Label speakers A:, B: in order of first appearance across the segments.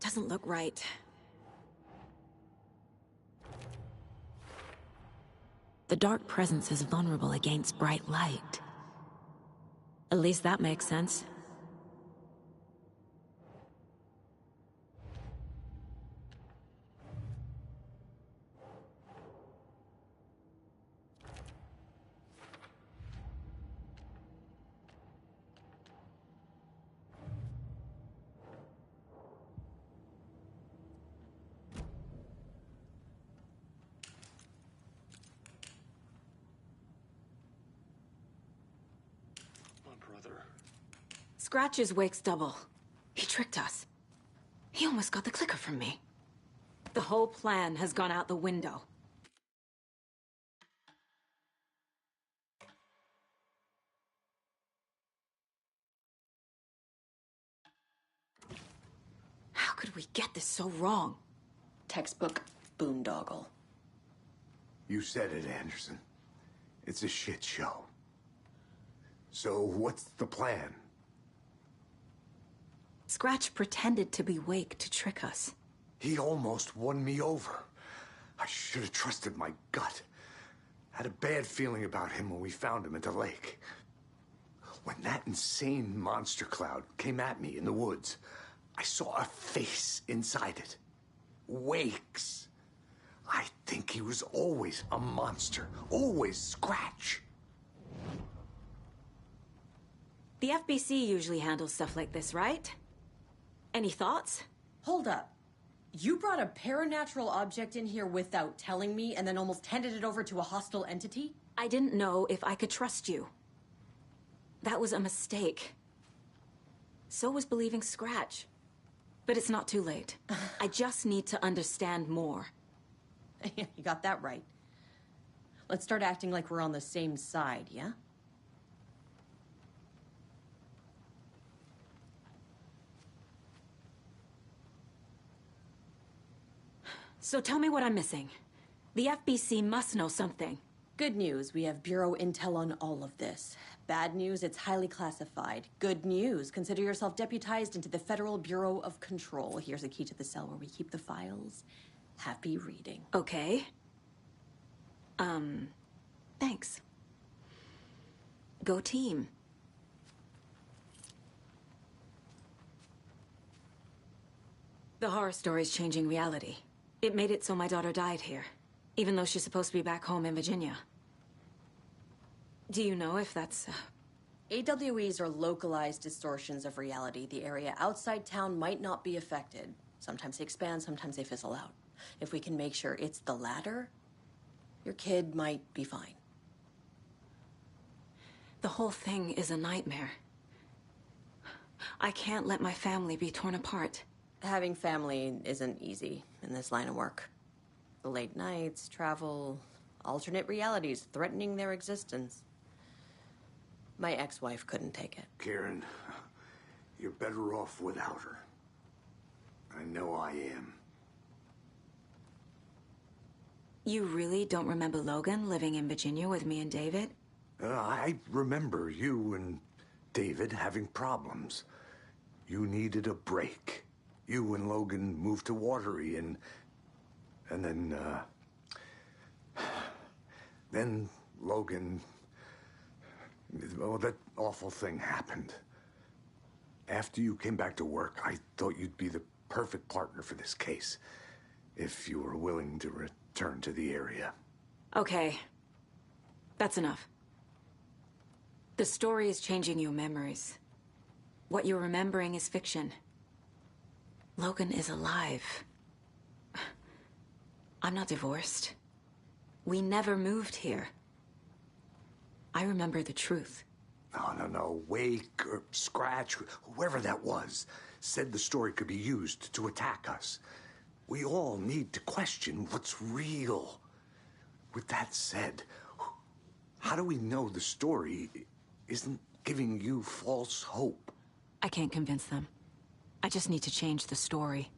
A: Doesn't look right. The dark presence is vulnerable against bright light. At least that makes sense. Scratch's wake's double. He tricked us. He almost got the clicker from me. The whole plan has gone out the window. How could we get this so wrong?
B: Textbook boondoggle.
C: You said it, Anderson. It's a shit show. So what's the plan?
A: Scratch pretended to be Wake to trick us.
C: He almost won me over. I should have trusted my gut. Had a bad feeling about him when we found him at the lake. When that insane monster cloud came at me in the woods, I saw a face inside it. Wake's. I think he was always a monster. Always Scratch.
A: The FBC usually handles stuff like this, right? Any thoughts?
B: Hold up. You brought a paranatural object in here without telling me and then almost handed it over to a hostile entity?
A: I didn't know if I could trust you. That was a mistake. So was believing Scratch. But it's not too late. I just need to understand more.
B: You got that right. Let's start acting like we're on the same side, yeah?
A: So tell me what I'm missing. The FBC must know something.
B: Good news, we have Bureau intel on all of this. Bad news, it's highly classified. Good news, consider yourself deputized into the Federal Bureau of Control. Here's a key to the cell where we keep the files. Happy reading.
A: Okay. Thanks. Go team. The horror story's changing reality. It made it so my daughter died here, even though she's supposed to be back home in Virginia. Do you know if that's...
B: AWEs are localized distortions of reality. The area outside town might not be affected. Sometimes they expand, sometimes they fizzle out. If we can make sure it's the latter, your kid might be fine.
A: The whole thing is a nightmare. I can't let my family be torn apart.
B: Having family isn't easy in this line of work. The late nights, travel, alternate realities threatening their existence. My ex-wife couldn't take it.
C: Karen, you're better off without her. I know I am.
A: You really don't remember Logan living in Virginia with me and David?
C: I remember you and David having problems. You needed a break. You and Logan moved to Watery and then Logan, well, that awful thing happened. After you came back to work, I thought you'd be the perfect partner for this case, if you were willing to return to the area.
A: Okay. That's enough. The story is changing your memories. What you're remembering is fiction. Logan is alive. I'm not divorced. We never moved here. I remember the truth.
C: No. Wake or Scratch, whoever that was, said the story could be used to attack us. We all need to question what's real. With that said, how do we know the story isn't giving you false hope?
A: I can't convince them. I just need to change the story.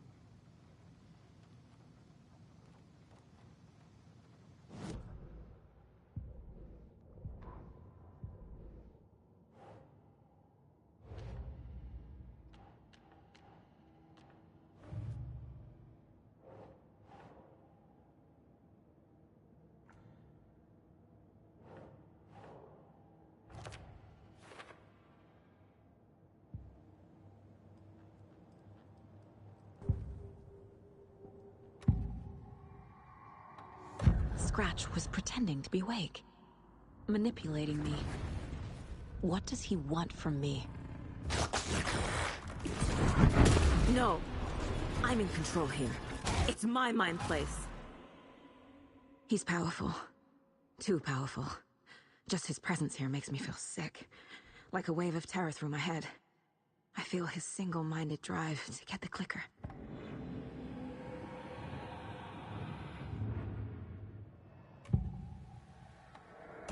A: Scratch was pretending to be Wake. Manipulating me. What does he want from me? No! I'm in control here. It's my mind place. He's powerful. Too powerful. Just his presence here makes me feel sick. Like a wave of terror through my head. I feel his single-minded drive to get the clicker.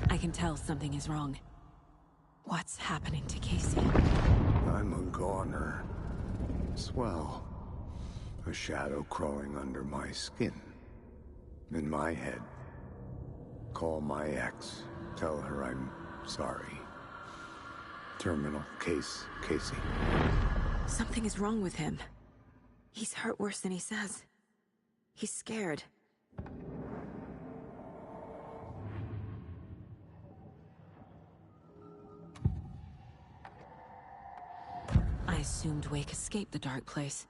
A: I can tell something is wrong. What's happening to Casey?
C: I'm a goner. Swell. A shadow crawling under my skin. In my head. Call my ex. Tell her I'm sorry. Terminal case, Casey.
A: Something is wrong with him. He's hurt worse than he says. He's scared. I assumed Wake escaped the dark place.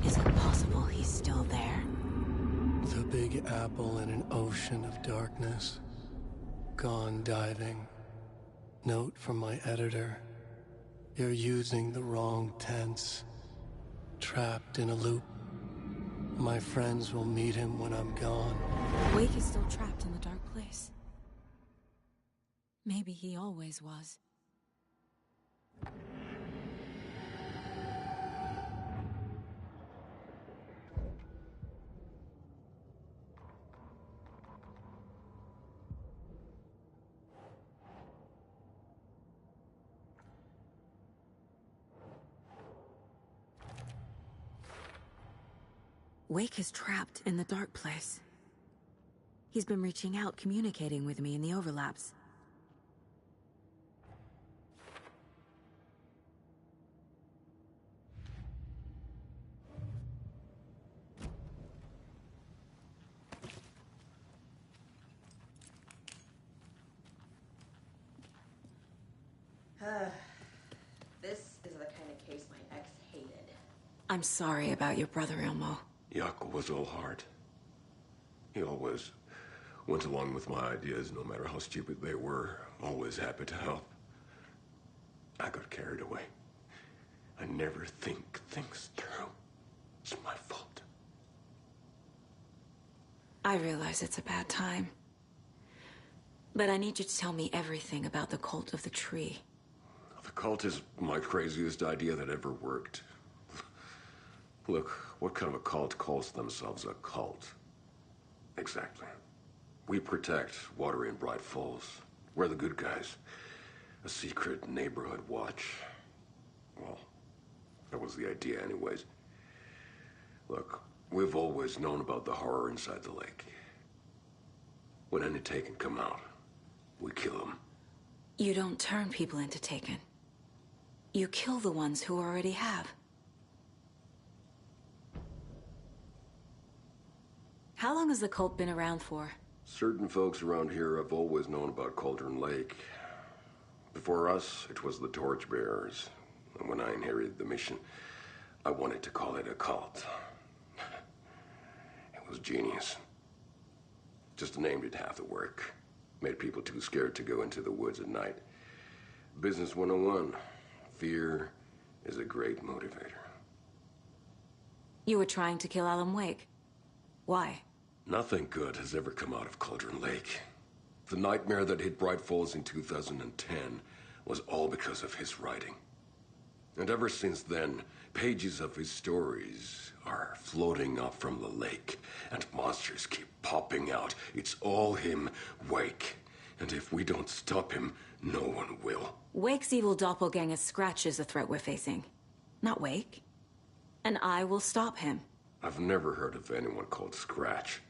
A: Is it possible he's still there?
D: The Big Apple in an ocean of darkness. Gone diving. Note from my editor. You're using the wrong tense. Trapped in a loop. My friends will meet him when I'm gone.
A: Wake is still trapped in the dark place. Maybe he always was. Wake is trapped in the dark place. He's been reaching out, communicating with me in the overlaps.
B: This is the kind of case my ex hated.
A: I'm sorry about your brother, Ilmo.
E: Jaakko was all heart. He always went along with my ideas, no matter how stupid they were. Always happy to help. I got carried away. I never think things through. It's my fault.
A: I realize it's a bad time. But I need you to tell me everything about the Cult of the Tree.
E: The cult is my craziest idea that ever worked. Look, what kind of a cult calls themselves a cult? Exactly. We protect Watery and Bright Falls. We're the good guys. A secret neighborhood watch. Well, that was the idea anyways. Look, we've always known about the horror inside the lake. When any Taken come out, we kill them.
A: You don't turn people into Taken. You kill the ones who already have. How long has the cult been around for?
E: Certain folks around here have always known about Cauldron Lake. Before us, it was the Torchbearers. And when I inherited the mission, I wanted to call it a cult. It was genius. Just a name did half the work. Made people too scared to go into the woods at night. Business 101. Fear is a great motivator.
A: You were trying to kill Alan Wake. Why?
E: Nothing good has ever come out of Cauldron Lake. The nightmare that hit Bright Falls in 2010 was all because of his writing. And ever since then, pages of his stories are floating up from the lake, and monsters keep popping out. It's all him, Wake. And if we don't stop him, no one will.
A: Wake's evil doppelganger Scratch is the threat we're facing. Not Wake. And I will stop him.
E: I've never heard of anyone called Scratch.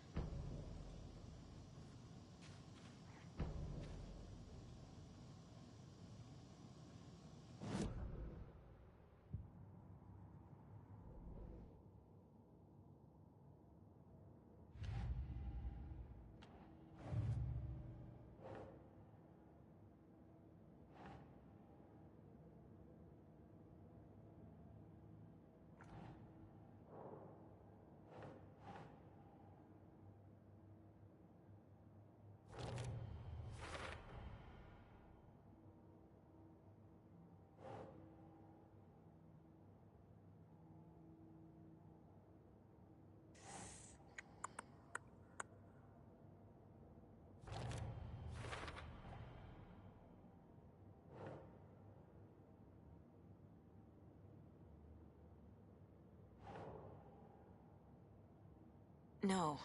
A: No.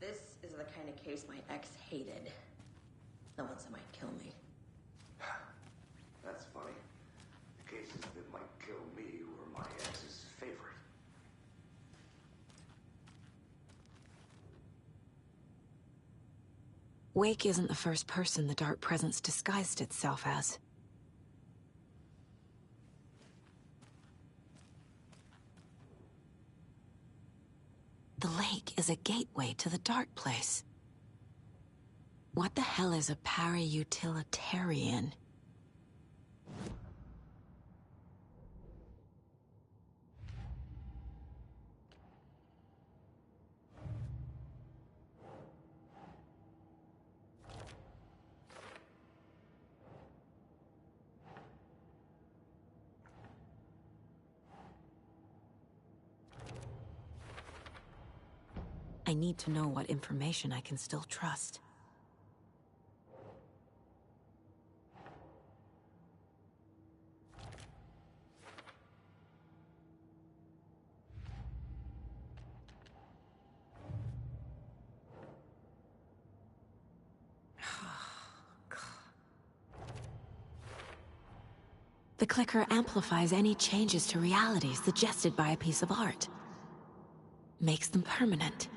B: This is the kind of case my ex hated. The ones that might kill me.
C: That's funny. The cases that might kill me were my ex's favorite.
A: Wake isn't the first person the Dark Presence disguised itself as. The lake is a gateway to the Dark Place. What the hell is a para-utilitarian? I need to know what information I can still trust. The clicker amplifies any changes to reality suggested by a piece of art. Makes them permanent.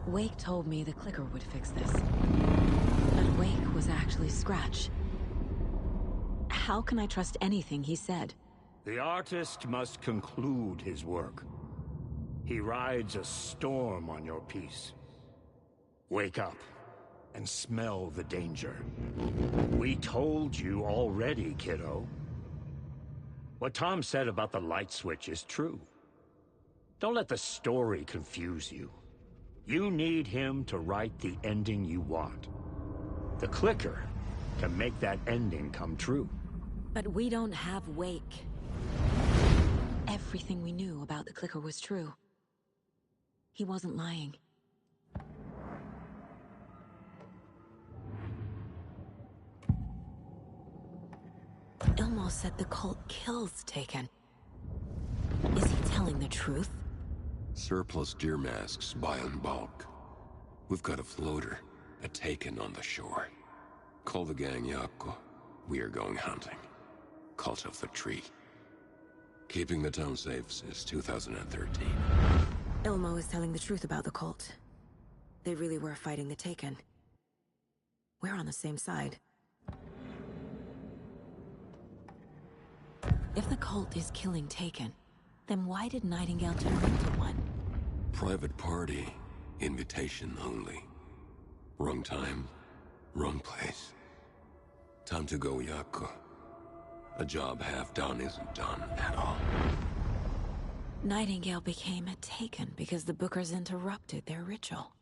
A: Wake told me the clicker would fix this. But Wake was actually Scratch. How can I trust anything he said?
F: The artist must conclude his work. He rides a storm on your piece. Wake up and smell the danger. We told you already, kiddo. What Tom said about the light switch is true. Don't let the story confuse you. You need him to write the ending you want. The clicker can make that ending come true.
A: But we don't have Wake. Everything we knew about the clicker was true. He wasn't lying. Ilmo said the cult kills Taken. Is he telling the truth?
E: Surplus deer masks buy in bulk. We've got a floater, a Taken on the shore. Call the gang Yako. We are going hunting. Cult of the Tree. Keeping the town safe since 2013.
A: Ilmo is telling the truth about the cult. They really were fighting the Taken. We're on the same side. If the cult is killing Taken, then why did Nightingale turn into one?
E: Private party. Invitation only. Wrong time, wrong place. Time to go, Yako. A job half done isn't done at all.
A: Nightingale became a Taken because the Bookers interrupted their ritual.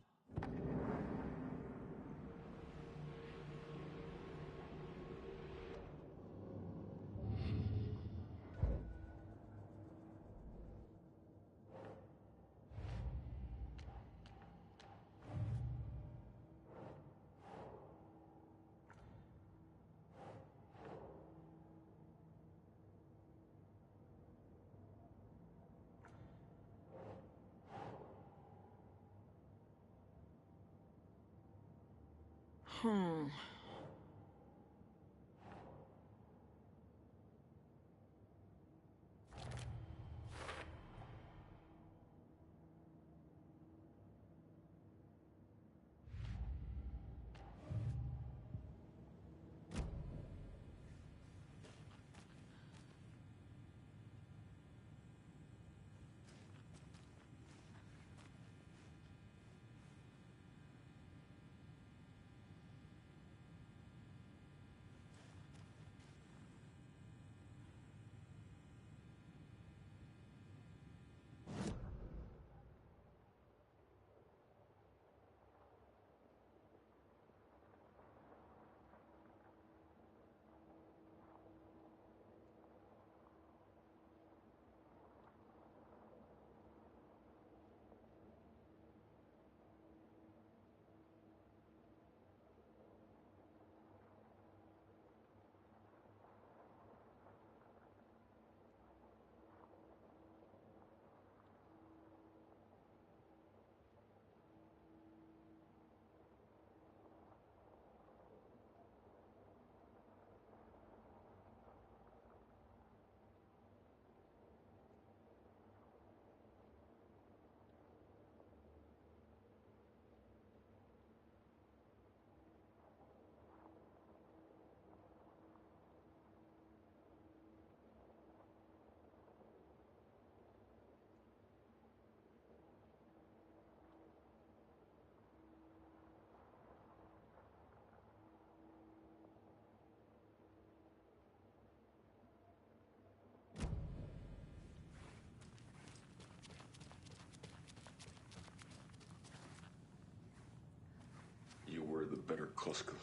E: Koska.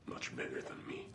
E: Much bigger than me.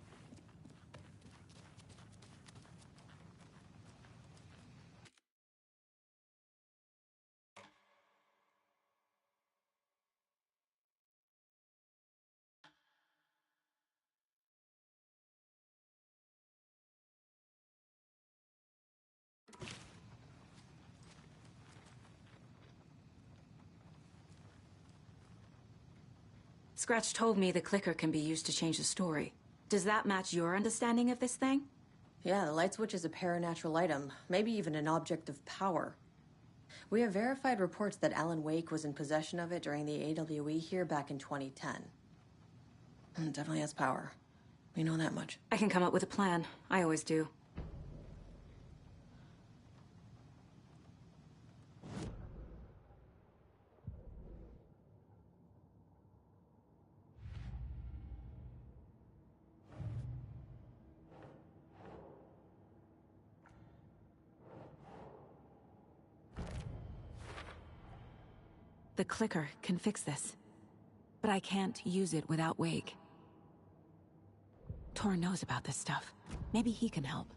A: Scratch told me the clicker can be used to change the story. Does that match your understanding of this thing?
B: Yeah, the light switch is a paranatural item, maybe even an object of power. We have verified reports that Alan Wake was in possession of it during the AWE here back in 2010. It definitely has power. We know that much.
A: I can come up with a plan. I always do. The clicker can fix this. But I can't use it without Wake. Tor knows about this stuff. Maybe he can help.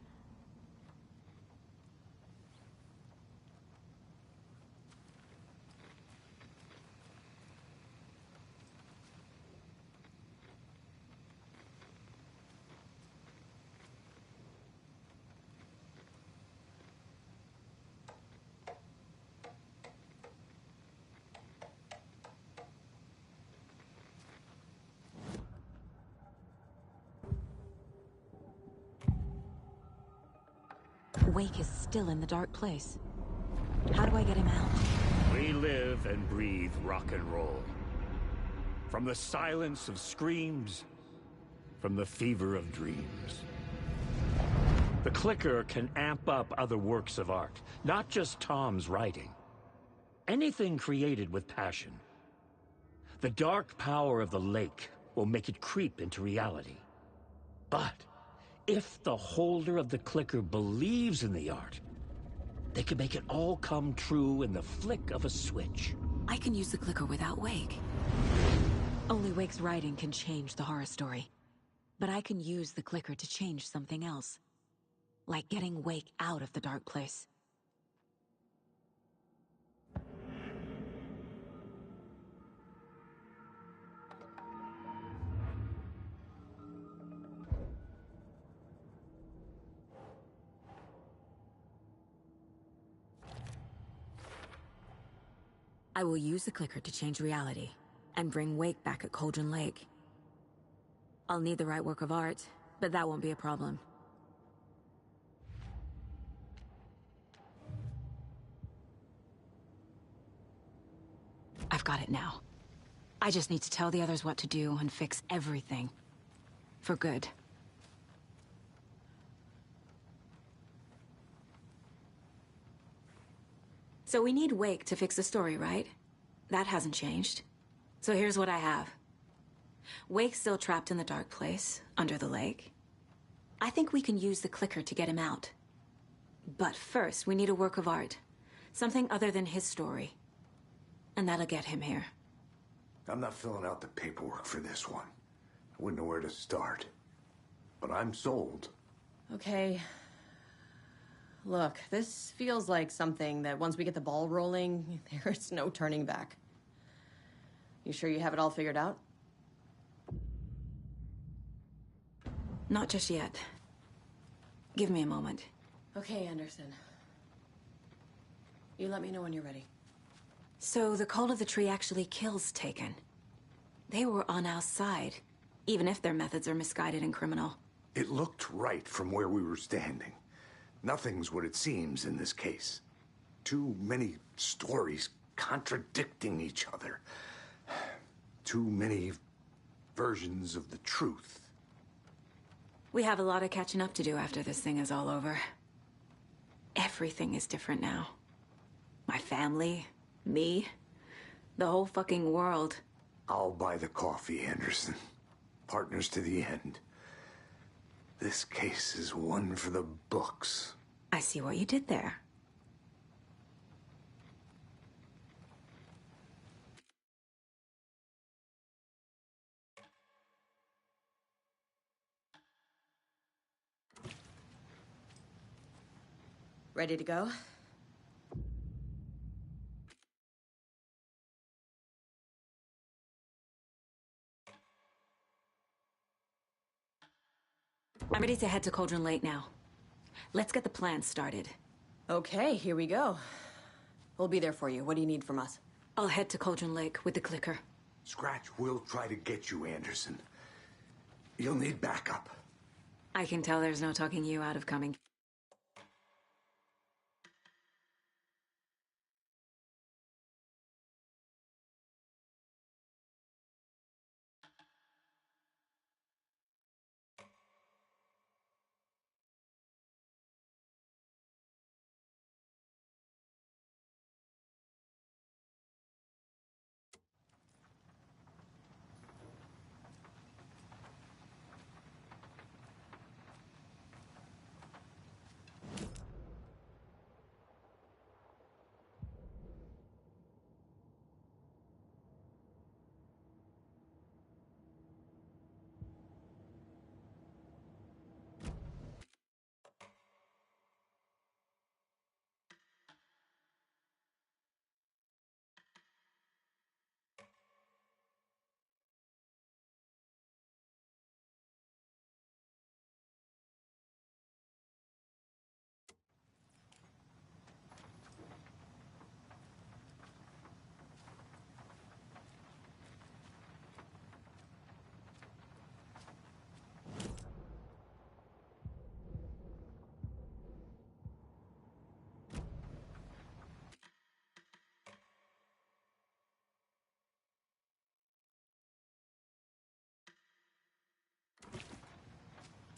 A: Wake is still in the dark place. How do I get him out?
F: We live and breathe rock and roll. From the silence of screams, from the fever of dreams. The clicker can amp up other works of art, not just Tom's writing. Anything created with passion. The dark power of the lake will make it creep into reality. But if the holder of the clicker believes in the art, they can make it all come true in the flick of a switch.
A: I can use the clicker without Wake. Only Wake's writing can change the horror story. But I can use the clicker to change something else. Like getting Wake out of the dark place. I will use the clicker to change reality, and bring Wake back at Cauldron Lake. I'll need the right work of art, but that won't be a problem. I've got it now. I just need to tell the others what to do and fix everything. For good. So we need Wake to fix the story, right? That hasn't changed. So here's what I have. Wake's still trapped in the dark place, under the lake. I think we can use the clicker to get him out. But first, we need a work of art. Something other than his story. And that'll get him here.
C: I'm not filling out the paperwork for this one. I wouldn't know where to start. But I'm sold.
B: Okay. Look, this feels like something that once we get the ball rolling, there's no turning back. You sure you have it all figured out?
A: Not just yet. Give me a moment.
B: Okay, Anderson. You let me know when you're ready.
A: So the Cult of the Tree actually kills Taken. They were on our side, even if their methods are misguided and criminal.
C: It looked right from where we were standing. Nothing's what it seems in this case. Too many stories contradicting each other. Too many versions of the truth.
A: We have a lot of catching up to do after this thing is all over. Everything is different now. My family, me, the whole fucking world.
C: I'll buy the coffee, Anderson. Partners to the end. This case is one for the books.
A: I see what you did there.
B: Ready to go?
A: I'm ready to head to Cauldron Lake now. Let's get the plan started.
B: Okay, here we go. We'll be there for you. What do you need from us?
A: I'll head to Cauldron Lake with the clicker.
C: Scratch will try to get you, Anderson. You'll need backup.
A: I can tell there's no talking you out of coming.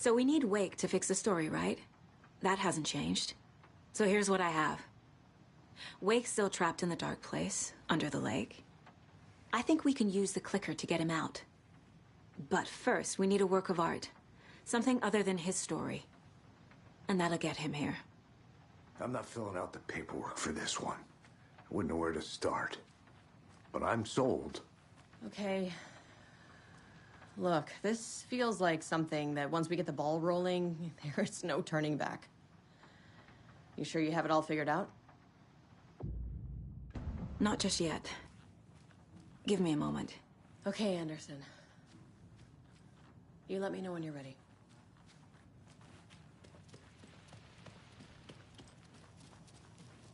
A: So we need Wake to fix the story, right? That hasn't changed. So here's what I have. Wake's still trapped in the dark place, under the lake. I think we can use the clicker to get him out. But first, we need a work of art. Something other than his story. And that'll get him here.
C: I'm not filling out the paperwork for this one. I wouldn't know where to start. But I'm sold.
B: Okay. Look, this feels like something that once we get the ball rolling, there's no turning back. You sure you have it all figured out?
A: Not just yet. Give me a moment.
B: Okay, Anderson. You let me know when you're ready.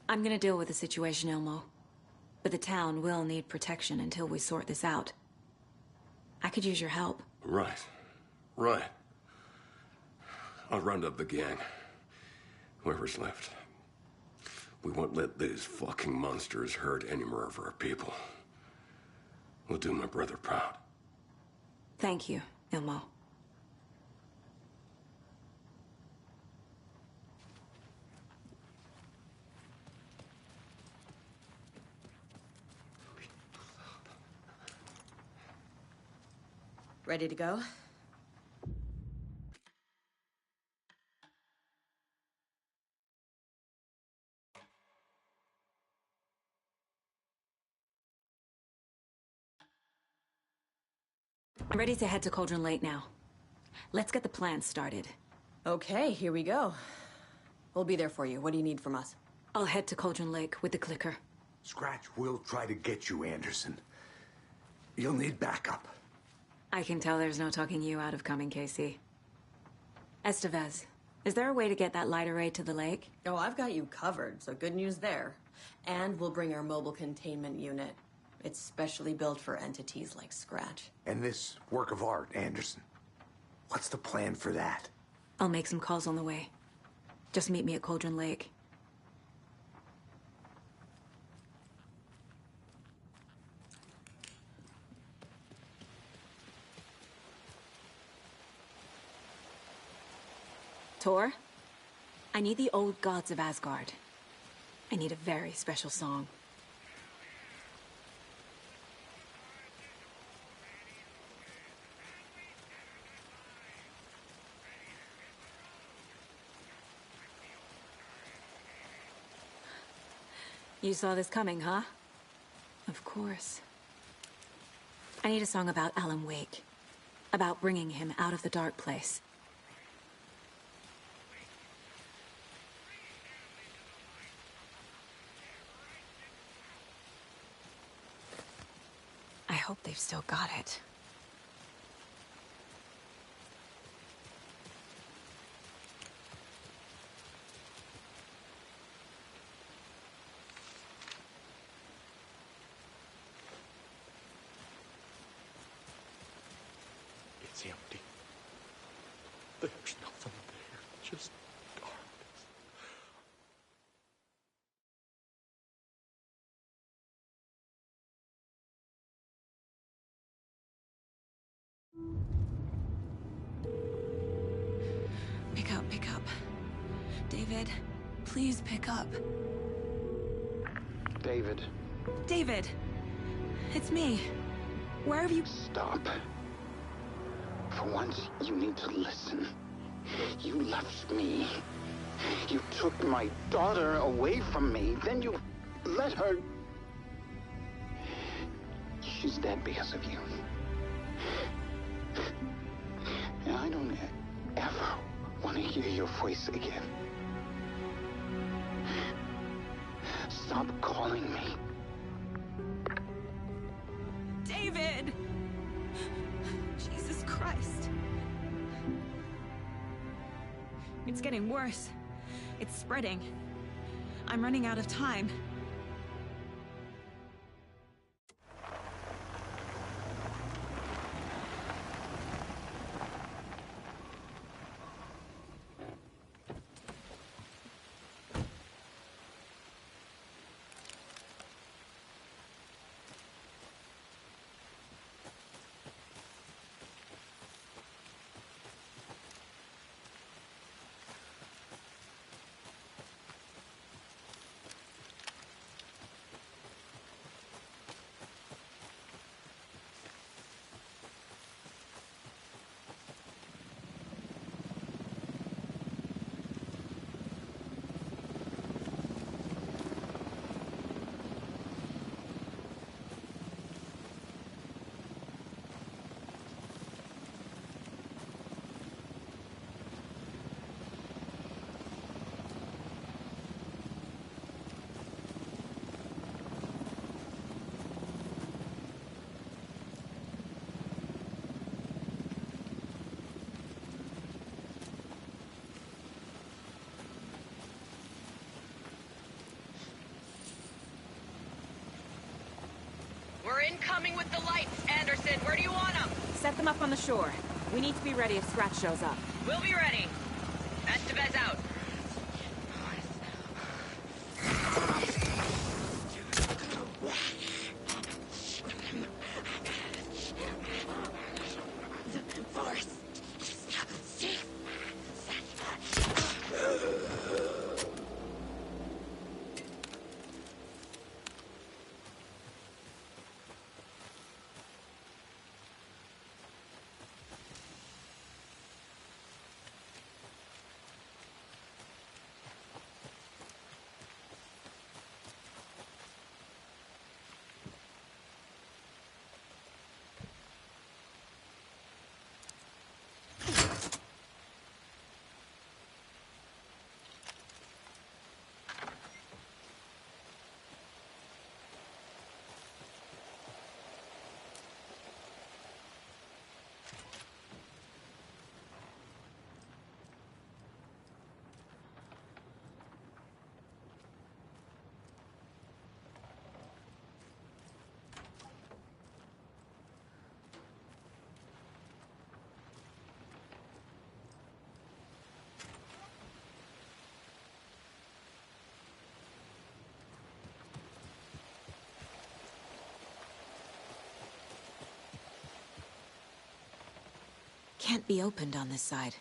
A: I'm gonna deal with the situation, Ilmo. But the town will need protection until we sort this out. I could use your help.
E: Right. Right. I'll round up the gang. Whoever's left. We won't let these fucking monsters hurt any more of our people. We'll do my brother proud.
A: Thank you, Ilmo.
B: Ready to go?
A: I'm ready to head to Cauldron Lake now. Let's get the plan started.
B: Okay, here we go. We'll be there for you. What do you need from us?
A: I'll head to Cauldron Lake with the clicker.
C: Scratch will try to get you, Anderson. You'll need backup.
A: I can tell there's no talking you out of coming, Casey. Estevez, is there a way to get that light array to the lake?
B: Oh, I've got you covered, so good news there. And we'll bring our mobile containment unit. It's specially built for entities like Scratch.
C: And this work of art, Anderson. What's the plan for that?
A: I'll make some calls on the way. Just meet me at Cauldron Lake. Tor, I need the old gods of Asgard. I need a very special song. You saw this coming, huh? Of course. I need a song about Alan Wake. About bringing him out of the dark place. hope they've still got it.
G: It's empty. There's nothing there, just darkness.
A: Pick up. David, please pick up.
H: David.
A: David! It's me. Where have you...
H: Stop. For once, you need to listen. You left me. You took my daughter away from me. Then you let her... She's dead because of you. And I don't ever want to hear your voice again. Stop calling me.
A: David! Jesus Christ. It's getting worse. It's spreading. I'm running out of time.
B: We're incoming with the lights, Anderson. Where do you want them?
A: Set them up on the shore. We need to be ready if Scratch shows up.
B: We'll be ready. Estevez out.
A: Can't be opened on this side.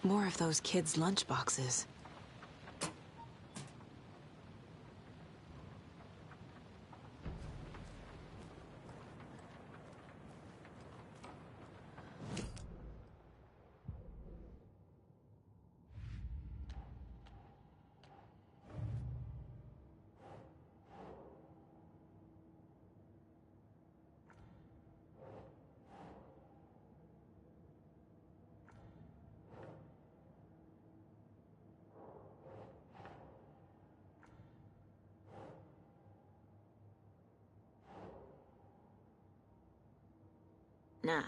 A: More of those kids' lunchboxes. Nah.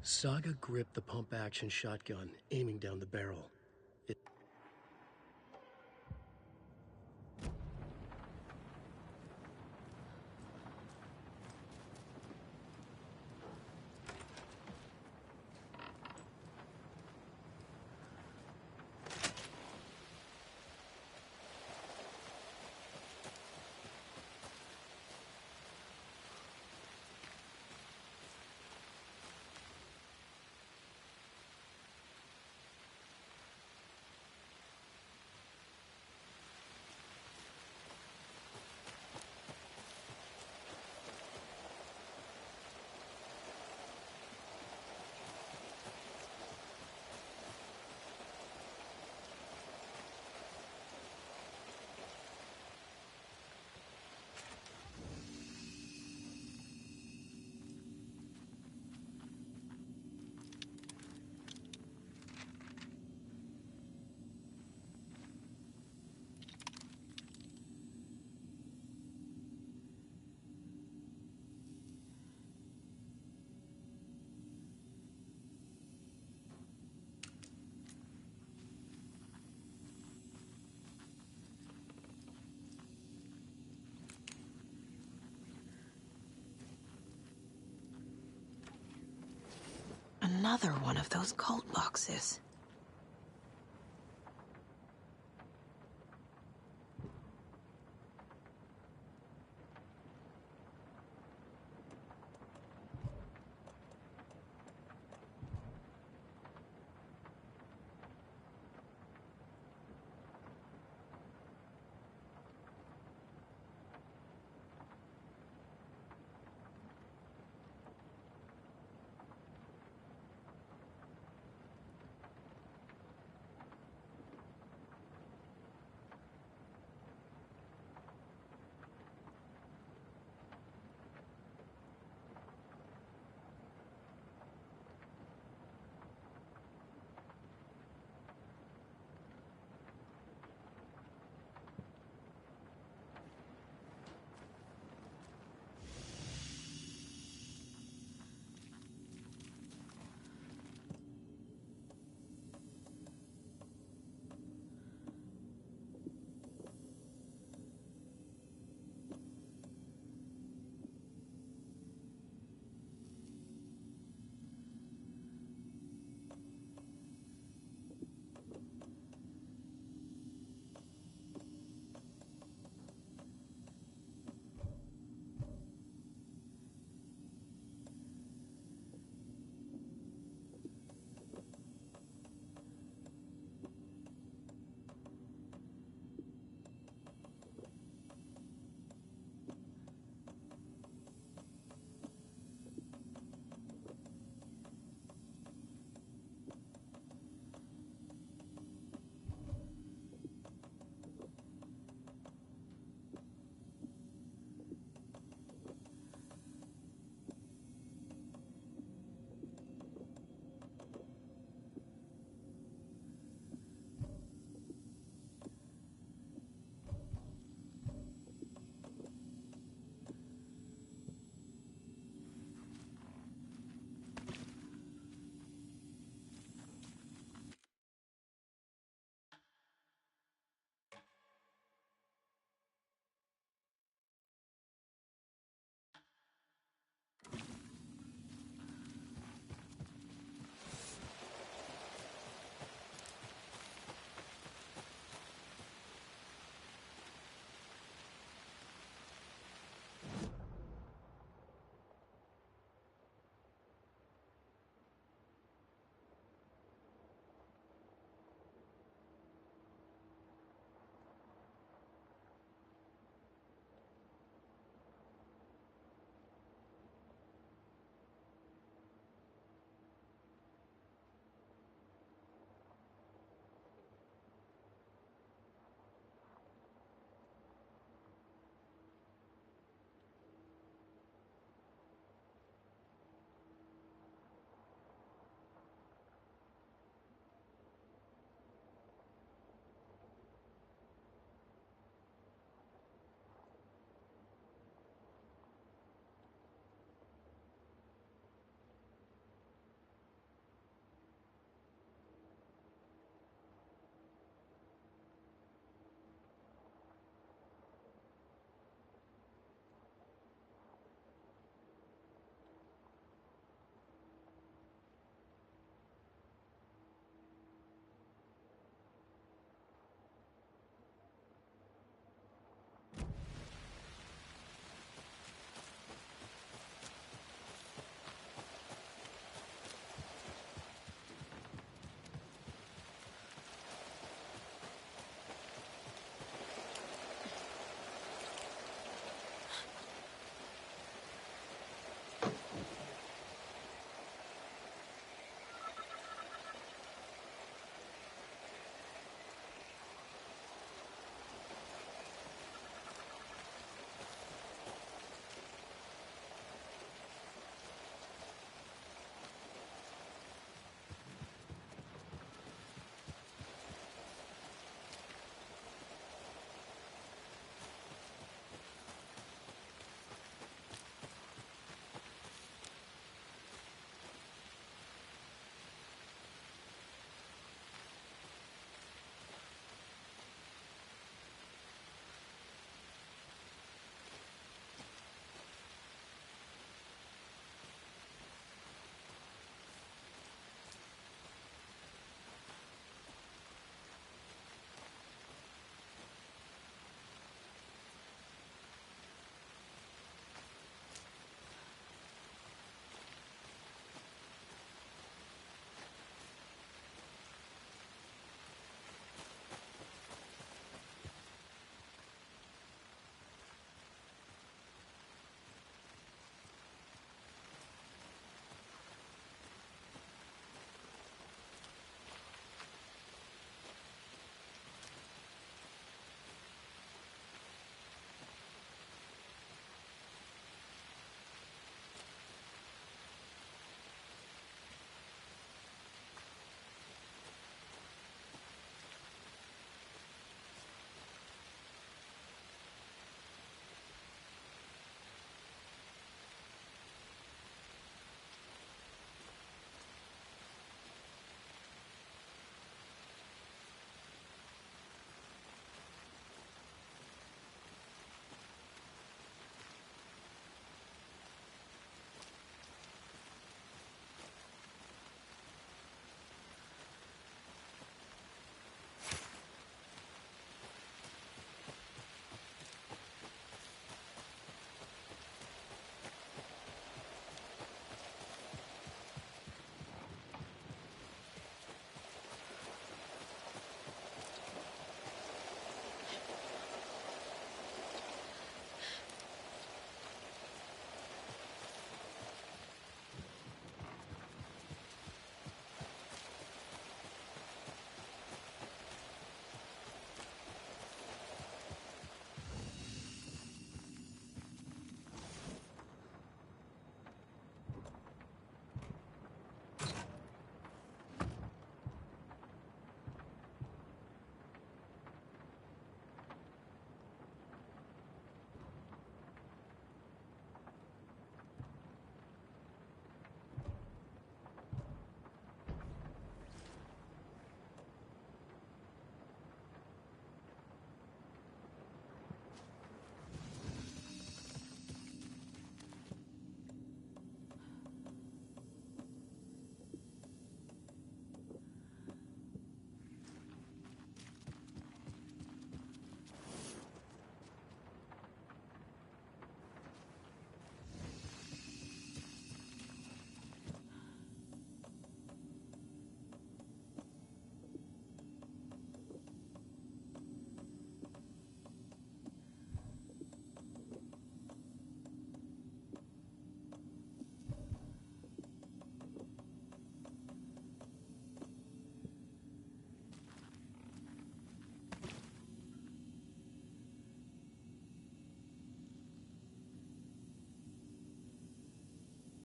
D: Saga gripped the pump-action shotgun, aiming down the barrel. Another one of those cult boxes.